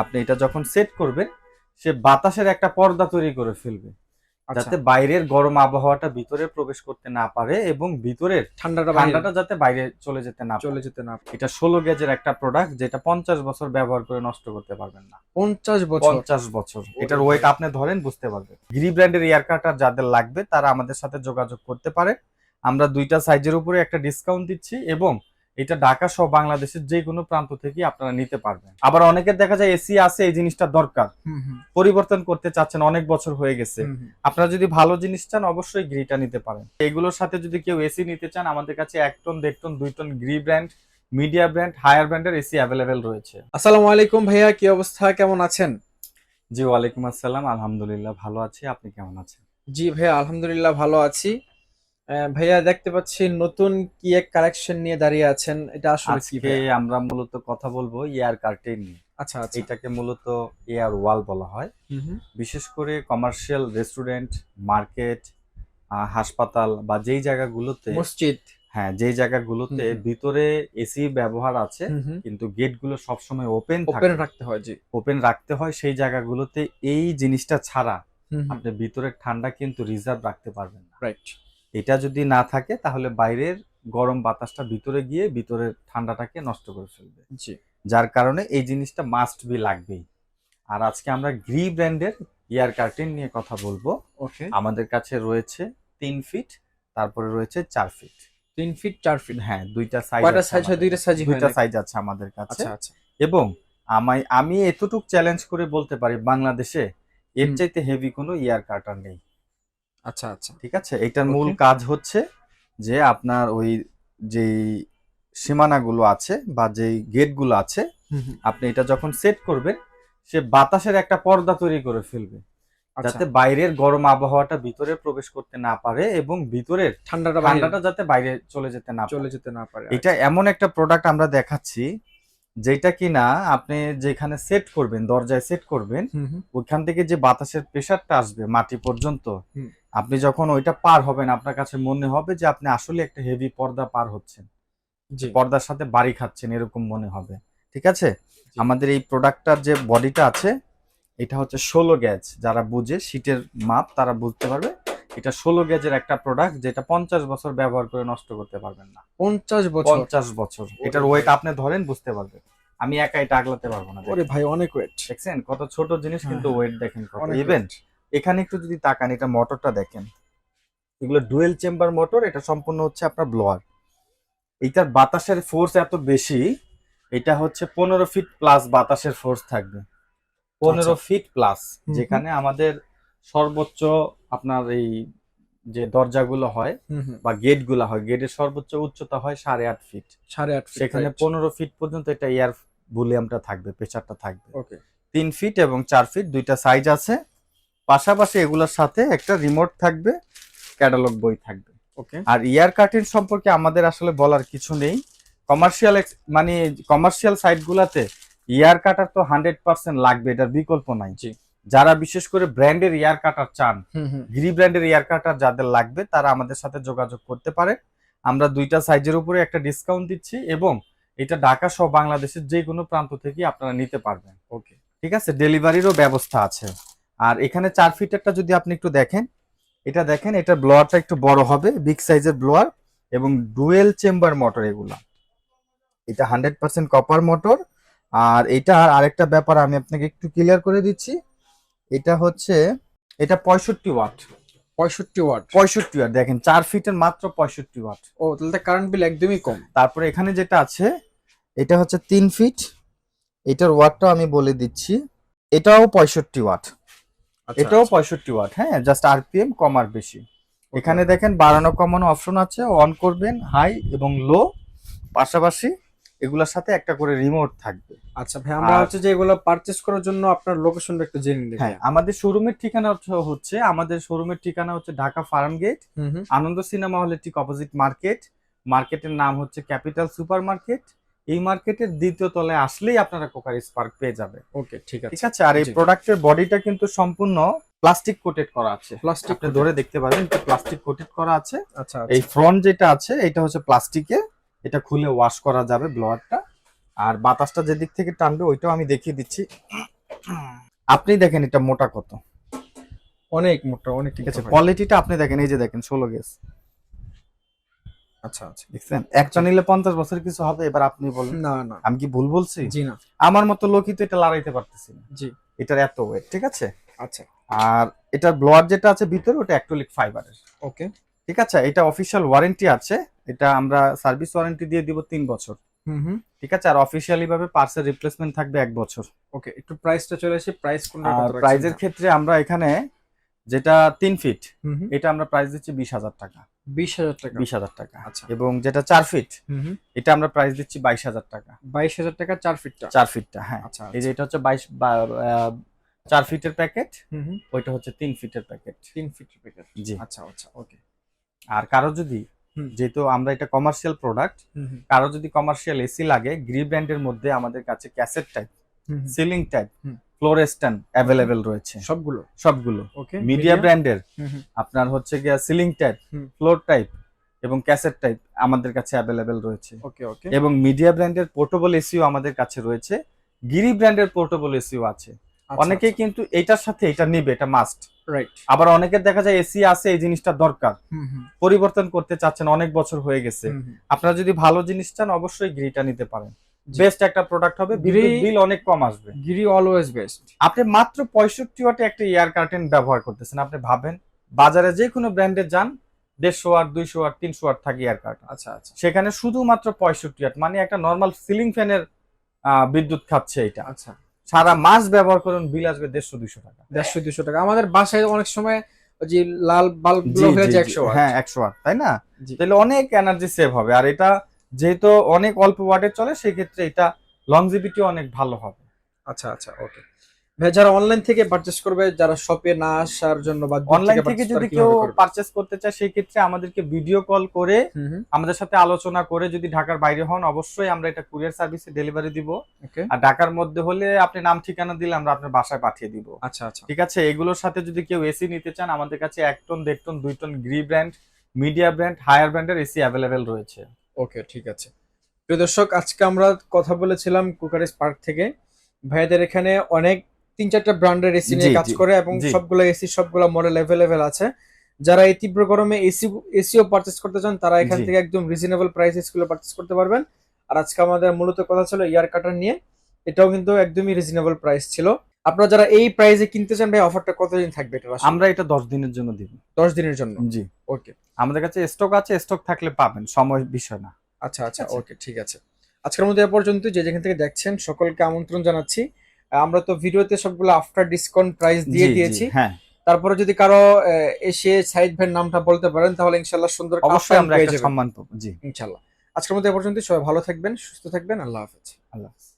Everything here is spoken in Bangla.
আপনি এটা যখন সেট করবেন সে বাতাসের একটা পর্দা তৈরি করে ফেলবে, যাতে বাইরের গরম আবহাওয়াটা ভিতরে প্রবেশ করতে না পারে এবং ভিতরের ঠান্ডাটা যাতে বাইরে চলে যেতে না পারে। এটা 16 গেজের একটা প্রোডাক্ট, যেটা 50 বছর ব্যবহার করে নষ্ট করতে পারবেন না। 50 বছর এটার ওয়েট আপনি ধরেন বুঝতে পারবেন। গ্রি ব্র্যান্ডের এয়ার কাটার যাদের লাগবে তারা আমাদের সাথে যোগাযোগ করতে পারে। আমরা দুইটা সাইজের উপরে একটা ডিসকাউন্ট দিচ্ছি এবং এটা ঢাকা সহ বাংলাদেশের যে কোনো প্রান্ত থেকে আপনারা নিতে পারবেন। আবার অনেকের দেখা যায় এসি আছে, এই জিনিসটা দরকার, পরিবর্তন করতে চাচ্ছেন, অনেক বছর হয়ে গেছে। আপনারা যদি ভালো জিনিস চান অবশ্যই গ্রিটা নিতে পারেন। এগুলোর সাথে যদি কেউ এসি নিতে চান আমাদের কাছে 1 ton 1.5 ton 2 ton Gree brand, Midea brand, Haier ব্র্যান্ডের এসি অ্যাভেলেবেল রয়েছে। আসসালামু আলাইকুম ভাইয়া, কি অবস্থা, কেমন আছেন? জি ওয়ালাইকুম আসসালাম, আলহামদুলিল্লাহ ভালো আছি, আপনি কেমন আছেন? জি ভাইয়া আলহামদুলিল্লাহ ভালো আছি। ভাইয়া দেখতে পাচ্ছি নতুন কি এক কালেকশন নিয়ে দাঁড়িয়ে আছেন, এটা আসলে কি আজকে ভাইয়া? আমরা মূলত কথা বলবো এয়ার কার্টেন নিয়ে। আচ্ছা আচ্ছা। এটাকে মূলত এয়ার ওয়াল বলা হয়। বিশেষ করে কমার্শিয়াল রেস্টুরেন্ট, মার্কেট, হাসপাতাল বা যেই জায়গাগুলোতে, মসজিদ, হ্যাঁ যেই জায়গাগুলোতে ভিতরে এসি ব্যবহার আছে কিন্তু গেটগুলো সবসময় ওপেন রাখতে হয়, জি ওপেন রাখতে হয়, সেই জায়গাগুলোতে এই জিনিসটা ছাড়া আপনি ভিতরের ঠান্ডা কিন্তু রিজার্ভ রাখতে পারবেন না। রাইট। এটা যদি না থাকে তাহলে বাইরের গরম বাতাসটা ভিতরে গিয়ে ভিতরের ঠান্ডাটাকে নষ্ট করে ফেলবে। জি, যার কারণে এই জিনিসটা মাস্ট বি লাগবেই। আর আজকে আমরা গ্রি ব্র্যান্ডের এয়ার কার্টেন নিয়ে কথা বলবো। ওকে। আমাদের কাছে রয়েছে 3 ফিট, তারপরে রয়েছে 4 ফিট। 3 ফিট 4 ফিট, হ্যাঁ দুইটা সাইজ। কয়টা সাইজ হয়? দুইটা সাইজ আছে আমাদের কাছে। আচ্ছা আচ্ছা। এবং আমি এতটুক চ্যালেঞ্জ করে বলতে পারি বাংলাদেশে এর চাইতে হেভি কোনো এয়ার কার্টার নেই। আচ্ছা আচ্ছা, ঠিক আছে। এটার মূল কাজ হচ্ছে যে আপনার ওই যেই সীমানাগুলো আছে বা যেই গেটগুলো আছে, আপনি এটা যখন সেট করবেন সে বাতাসের একটা পর্দা তৈরি করে ফেলবে, যাতে বাইরের গরম আবহাওয়াটা ভিতরে প্রবেশ করতে না পারে এবং ভিতরের ঠান্ডাটা যাতে বাইরে চলে যেতে না পারে। এটা এমন একটা প্রোডাক্ট আমরা দেখাচ্ছি যেটা কিনা আপনি যেখানে সেট করবেন, দরজায় সেট করবেন, ওইখান থেকে যে বাতাসের প্রেসারটা আসবে মাটি পর্যন্ত, আপনি যখন ওইটা পার হবেন আপনার কাছে মনে হবে যে আপনি আসলে একটা হেভি পর্দা পার হচ্ছেন, পর্দার সাথে বাড়ি খাচ্ছেন, এরকম মনে হবে। ঠিক আছে। আমাদের এই প্রোডাক্টটার যে বডিটা আছে এটা হচ্ছে 16 গেজ। যারা বুঝে শীটের মাপ তারা বুঝতে পারবে। এটা 16 গেজের একটা প্রোডাক্ট, যেটা 50 বছর ব্যবহার করে নষ্ট করতে পারবেন না। 50 বছর এটার ওয়েট আপনি ধরেন বুঝতে পারবেন। আমি একা এটা আগলাতে পারবো না। ওরে ভাই অনেক ওয়েট। দেখছেন কত ছোট জিনিস, কিন্তু ওয়েট দেখেন কত। ইভেন এখানে একটু যদি তাকান, এটা মোটরটা দেখেন, এগুলো ডুয়েল চেম্বার মোটর। এটা সম্পূর্ণ হচ্ছে আপনার ব্লোয়ার। এইটার বাতাসের ফোর্স এত বেশি, এটা হচ্ছে 15 ফিট প্লাস বাতাসের ফোর্স থাকবে। 15 ফিট প্লাস, যেখানে আমাদের সর্বোচ্চ আপনার এই যে দরজাগুলো হয় বা গেটগুলো হয়, গেটের সর্বোচ্চ উচ্চতা হয় 8.5 ফিট। সেখানে 15 ফিট পর্যন্ত এটা এয়ার ভলিউমটা থাকবে, প্রেসারটা থাকবে। 3 ফিট এবং 4 ফিট দুইটা সাইজ আছে। পাশাপাশি এগুলোর সাথে একটা রিমোট থাকবে, ক্যাটালগ বই থাকবে। আর এয়ার কার্টেন সম্পর্কে আমাদের আসলে বলার কিছু নেই। কমার্শিয়াল সাইটগুলোতে এয়ার কাটার তো 100% লাগবে, এটার বিকল্প নাই। যারা বিশেষ করে ব্র্যান্ডের এয়ার কাটার চান, গ্রি ব্র্যান্ডের এয়ার কাটার যাদের লাগবে তারা আমাদের সাথে যোগাযোগ করতে পারে। আমরা দুইটা সাইজের উপরে একটা ডিসকাউন্ট দিচ্ছি এবং এটা ঢাকা সহ বাংলাদেশের যে কোনো প্রান্ত থেকে আপনারা নিতে পারবেন। ওকে, ঠিক আছে। ডেলিভারিরও ব্যবস্থা আছে। আর এখানে 4 ফিটেরটা যদি আপনি একটু দেখেন, এটা দেখেন, এটা ব্লোয়ারটা একটু বড় হবে, বিগ সাইজের ব্লোয়ার এবং ডুয়েল চেম্বার মোটর। এগুলা এটা 100% কপার মোটর। আর এটা আরেকটা ব্যাপার আমি আপনাকে একটু ক্লিয়ার করে দিচ্ছি, এটা হচ্ছে এটা 65 ওয়াট। 65 ওয়াট দেখেন, 4 ফিটের মাত্র 65 ওয়াট। ও তাহলে কারেন্ট বিল একদমই কম। তারপরে এখানে যেটা আছে এটা হচ্ছে 3 ফিট, এটার ওয়াটটাও আমি বলে দিচ্ছি, এটাও 65 ওয়াট। এটাও 65 ওয়াট। হ্যাঁ, জাস্ট আরপিএম কম আর বেশি। এখানে দেখেন বাড়ানো কমানো অপশন আছে, অন করবেন হাই এবং লো, পাশাপাশি এগুলোর সাথে একটা করে রিমোট থাকবে। আচ্ছা ভাই, আমরা হচ্ছে যে এগুলো পারচেজ করার জন্য আপনার লোকেশনটা একটু জেনে নিই। হ্যাঁ, আমাদের শোরুমের ঠিকানা হচ্ছে ঢাকা ফার্মগেট, আনন্দ সিনেমা হলের ঠিক অপোজিট মার্কেট। মার্কেটের নাম হচ্ছে ক্যাপিটাল সুপার মার্কেট। এই মার্কেটের দ্বিতীয় তলায় আসলেই আপনারা কোকারিস পার্ক পেয়ে যাবে। ওকে, ঠিক আছে। ঠিক আছে। আর এই প্রোডাক্টের বডিটা কিন্তু সম্পূর্ণ প্লাস্টিক কোটেড করা আছে। আপনি ধরে দেখতে পারেন, এটা প্লাস্টিক কোটেড করা আছে। আচ্ছা, এই ফ্রন্ট যেটা আছে এটা হচ্ছে প্লাস্টিকে, এটা খুলে ওয়াশ করা যাবে ব্লোয়ারটা। আর বাতাসটা যেদিক থেকে টানবে ওইটাও আমি দেখিয়ে দিচ্ছি। আপনি দেখেন এটা মোটা কত, অনেক মোটা, অনেক। ঠিক আছে, কোয়ালিটিটা আপনি দেখেন, এই যে দেখেন 16 গেজ। আচ্ছা আচ্ছা, দেখছেন, একটা নিলে 50 বছর কিছু হবে। এবার আপনি বলেন, না না, আমি কি ভুল বলছি? জি না, আমার মতো লোকই তো এটা লড়াইতে পারতেছি না। জি, এটার এত ওয়েট, ঠিক আছে। আচ্ছা, আর এটার ব্লোয়ার যেটা আছে ভিতরে ওটা অ্যাক্রিলিক ফাইবারের, ওকে, ঠিক আছে। এটা অফিশিয়াল ওয়ারেন্টি আছে, এটা আমরা সার্ভিস ওয়ারেন্টি দিয়ে দিব 3 বছর, ঠিক আছে। আর অফিশিয়ালি ভাবে পার্সের রিপ্লেসমেন্ট থাকবে 1 বছর। ওকে, একটু প্রাইসটা চলে আসি, প্রাইস কোনটা কত আর রাখছেন? প্রাইজের ক্ষেত্রে আমরা এখানে যেটা 3 ফিট হুম, এটা আমরা প্রাইস দিচ্ছি 20,000 টাকা। 20,000 টাকা, 20,000 টাকা। আচ্ছা। এবং যেটা 4 ফিট হুম, এটা আমরা প্রাইস দিচ্ছি 22,000 টাকা। 22,000 টাকা 4 ফিটটা? 4 ফিটটা, হ্যাঁ। আচ্ছা, এই যে এটা হচ্ছে 4 ফিটের প্যাকেট, হুম, ওইটা হচ্ছে 3 ফিটের প্যাকেট। 3 ফিটের প্যাকেট, জি। আচ্ছা আচ্ছা, ওকে। আর কারো যদি, যেহেতু আমরা এটা কমার্শিয়াল প্রোডাক্ট, কারো যদি কমার্শিয়াল এসি লাগে, গ্রি ব্র্যান্ডের মধ্যে আমাদের কাছে cassette type, ceiling type, floor stand available রয়েছে সবগুলো। ওকে, মিডিয়া ব্র্যান্ডের আপনার হচ্ছে গিয়া সিলিং টাইপ, ফ্লোর টাইপ এবং ক্যাসেট টাইপ আমাদের কাছে অ্যাভেলেবেল রয়েছে। ওকে, ওকে। এবং মিডিয়া ব্র্যান্ডের পোর্টেবল এসিও আমাদের কাছে রয়েছে, গিরি ব্র্যান্ডের পোর্টেবল এসিও আছে। অনেকেই কিন্তু এটার সাথে এটা নিবে, এটা মাস্ট, রাইট। আবার অনেকের দেখা যায় এসি আছে, এই জিনিসটা দরকার, পরিবর্তন করতে চাচ্ছেন, অনেক বছর হয়ে গেছে। আপনারা যদি ভালো জিনিস চান অবশ্যই গ্রিটা নিতে পারেন, বেস্ট একটা প্রোডাক্ট হবে, বিল অনেক কম আসবে। Gree always best. আপনি মাত্র 65 ওয়াটে একটা এয়ার কার্টেন ব্যবহার করতেছেন, আপনি ভাবেন বাজারে যে কোনো ব্র্যান্ডে যান 150 ওয়াট, 200 ওয়াট, 300 ওয়াট থাকে এয়ার কার্টেন। আচ্ছা আচ্ছা, সেখানে শুধুমাত্র 65 ওয়াট, মানে একটা নরমাল সিলিং ফ্যানের বিদ্যুৎ খাচ্ছে এটা। আচ্ছা, সারা মাস ব্যবহার করুন, বিল আসবে 150-200 টাকা। 150-200 টাকা। আমাদের বাসায় অনেক সময় ওই যে লাল বাল্ব গুলো হয়ে যায় 100 ওয়াট। হ্যাঁ, 100 ওয়াট, তাই না? তাহলে অনেক এনার্জি সেভ হবে। আর এটা যেহেতু অনেক অল্প ওয়াটে চলে, সেই ক্ষেত্রে এটা লংজিভিটি অনেক ভালো হবে। আচ্ছা আচ্ছা, ওকে। ভাই, যারা অনলাইন থেকে পারচেজ করবে, যারা শপে না আসার জন্য বা অনলাইন থেকে যদি কেউ পারচেজ করতে চায়, সেই ক্ষেত্রে আমাদেরকে ভিডিও কল করে আমাদের সাথে আলোচনা করে, যদি ঢাকার বাইরে হন অবশ্যই আমরা এটা কুরিয়ার সার্ভিসে ডেলিভারি দিব। আর ঢাকার মধ্যে হলে আপনি নাম ঠিকানা দিলে আমরা আপনার বাসায় পাঠিয়ে দিব। আচ্ছা আচ্ছা, ঠিক আছে। এগুলোর সাথে যদি কেউ এসি নিতে চান, আমাদের কাছে 1 ton, 1.5 ton, 2 ton Gree brand, Midea brand, Haier ব্র্যান্ডের এসি অ্যাভেলেবেল রয়েছে। ওকে, ঠিক আছে। প্রিয় দর্শক, আজকে আমরা কথা বলেছিলাম কুকারিস পার্ক থেকে। ভাইয়াদের এখানে অনেক 3-4টা ব্র্যান্ডের এসি নিয়ে কাজ করে এবং সবগুলো এসি, সবগুলো মডেল অ্যাভেলেবেল আছে। যারা এই তীব্র গরমে এসিও পারচেজ করতে চান, তারা এখান থেকে একদম রিজনেবল প্রাইসে এসিগুলো পারচেজ করতে পারবেন। আর আজকে আমাদের মূলত কথা ছিল এয়ার কাটার নিয়ে, এটাও কিন্তু একদমই রিজনেবল প্রাইস ছিল। আপনারা যারা এই প্রাইসে কিনতে চান, ভাই অফারটা কতদিন থাকবে এটা? আমরা এটা 10 দিনের জন্য দিব। 10 দিনের জন্য? জি, ওকে। আমাদের কাছে স্টক আছে, স্টক থাকলে পাবেন, সময় বিষয় না। আচ্ছা আচ্ছা, ওকে, ঠিক আছে। আজকের মধ্যে এ পর্যন্ত। যে যেখান থেকে দেখছেন সকলকে আমন্ত্রণ জানাচ্ছি। আমরা তো ভিডিওতে সবগুলো আফটার ডিসকাউন্ট প্রাইস দিয়ে দিয়েছি। হ্যাঁ, তারপরে যদি কারো এসে সাইদ ভাইয়ের নামটা বলতে পারেন, তাহলে ইনশাআল্লাহ সুন্দর অবশ্যই আমরা একটা সম্মান পাবো। জি, ইনশাআল্লাহ। আজকের মধ্যে এ পর্যন্ত। সবাই ভালো থাকবেন, সুস্থ থাকবেন। আল্লাহ হাফেজ। আল্লাহ হাফেজ।